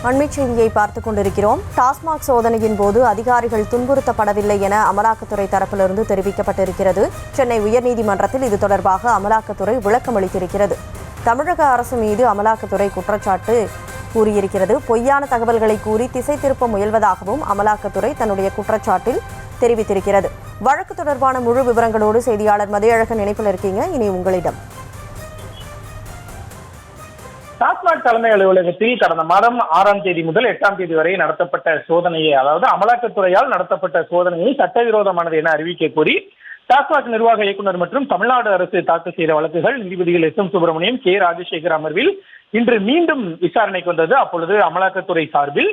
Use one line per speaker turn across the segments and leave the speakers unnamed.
அண்மைச் செய்தியை பார்த்துக் கொண்டிருக்கிறோம். டாஸ்மாக் சோதனையின் போது அதிகாரிகள் துன்புறுத்தப்படவில்லை என அமலாக்கத்துறை தரப்பிலிருந்து தெரிவிக்கப்பட்டிருக்கிறது. சென்னை உயர்நீதிமன்றத்தில் இது தொடர்பாக அமலாக்கத்துறை விளக்கம் அளித்திருக்கிறது. தமிழக அரசு மீது அமலாக்கத்துறை குற்றச்சாட்டு கூறியிருக்கிறது. பொய்யான தகவல்களை கூறி திசை திருப்ப முயல்வதாகவும் அமலாக்கத்துறை தன்னுடைய குற்றச்சாட்டில் தெரிவித்திருக்கிறது. வழக்கு தொடர்பான முழு விவரங்களோடு செய்தியாளர் மதியழகன் இணைப்பில் இருக்கீங்க. இனி உங்களிடம்.
டாஸ்மாக் தலைமை அலுவலகத்தில் கடந்த மாதம் 6ஆம் தேதி முதல் 8ஆம் தேதி வரை நடத்தப்பட்ட சோதனையை, அதாவது அமலாக்கத்துறையால் நடத்தப்பட்ட சோதனையை சட்டவிரோதமானது என அறிவிக்க கோரி டாஸ்மாக் நிர்வாக இயக்குநர் மற்றும் தமிழ்நாடு அரசு தாக்கல் செய்த வழக்குகள் நீதிபதிகள் எஸ். எம். சுப்பிரமணியம், கே. ராஜசேகர் அமர்வில் இன்று மீண்டும் விசாரணைக்கு வந்தது. அப்பொழுது அமலாக்கத்துறை சார்பில்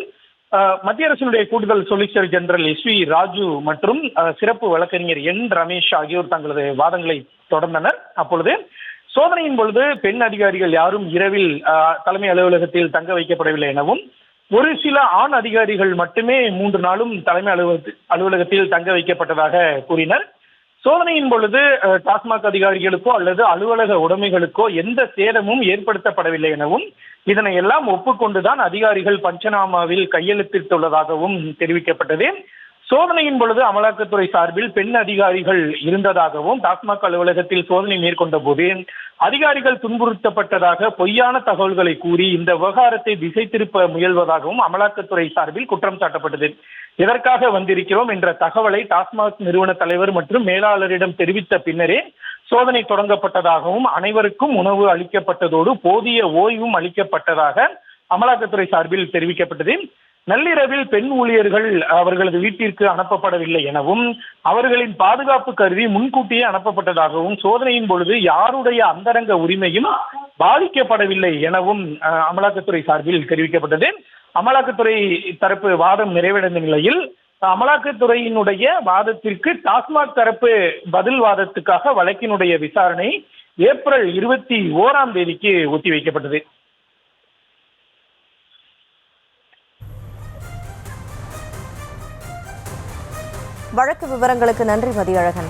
மத்திய அரசினுடைய கூடுதல் சொலிசிட்டர் ஜெனரல் எஸ். வி. ராஜு மற்றும் சிறப்பு வழக்கறிஞர் என். ரமேஷ் ஆகியோர் தங்களது வாதங்களை தொடர்ந்தனர். அப்பொழுது சோதனையின் பொழுது பெண் அதிகாரிகள் யாரும் இரவில் தலைமை அலுவலகத்தில் தங்க வைக்கப்படவில்லை எனவும், ஒரு சில ஆண் அதிகாரிகள் மட்டுமே 3 நாளும் தலைமை அலுவலகத்தில் தங்க வைக்கப்பட்டதாக கூறினர். சோதனையின் பொழுது டாஸ்மாக் அதிகாரிகளுக்கோ அல்லது அலுவலக உடைமைகளுக்கோ எந்த சேதமும் ஏற்படுத்தப்படவில்லை எனவும், இதனை எல்லாம் ஒப்புக்கொண்டுதான் அதிகாரிகள் பஞ்சநாமாவில் கையெழுத்திட்டுள்ளதாகவும் தெரிவிக்கப்பட்டது. சோதனையின் பொழுது அமலாக்கத்துறை சார்பில் பெண் அதிகாரிகள் இருந்ததாகவும், டாஸ்மாக் அலுவலகத்தில் சோதனை மேற்கொண்ட போது அதிகாரிகள் துன்புறுத்தப்பட்டதாக பொய்யான தகவல்களை கூறி இந்த விவகாரத்தை திசை திருப்ப முயல்வதாகவும் அமலாக்கத்துறை சார்பில் குற்றம் சாட்டப்பட்டது. இதற்காக வந்திருக்கிறோம் என்ற தகவலை டாஸ்மாக் நிறுவன தலைவர் மற்றும் மேலாளரிடம் தெரிவித்த பின்னரே சோதனை தொடங்கப்பட்டதாகவும், அனைவருக்கும் உணவு அளிக்கப்பட்டதோடு போதிய ஓய்வும் அளிக்கப்பட்டதாக அமலாக்கத்துறை சார்பில் தெரிவிக்கப்பட்டது. நள்ளிரவில் பெண் ஊழியர்கள் அவர்களது வீட்டிற்கு அனுப்பப்படவில்லை எனவும், அவர்களின் பாதுகாப்பு கருதி முன்கூட்டியே அனுப்பப்பட்டதாகவும், சோதனையின் பொழுது யாருடைய அந்தரங்க உரிமையும் பாதிக்கப்படவில்லை எனவும் அமலாக்கத்துறை சார்பில் தெரிவிக்கப்பட்டது. அமலாக்கத்துறை தரப்பு வாதம் நிறைவடைந்த நிலையில் அமலாக்கத்துறையினுடைய வாதத்திற்கு டாஸ்மாக் தரப்பு பதில் வாதத்துக்காக வழக்கினுடைய விசாரணை ஏப்ரல் 21ஆம் தேதிக்கு ஒத்திவைக்கப்பட்டது.
வழக்கு விவரங்களுக்கு நன்றி மதியழகன்.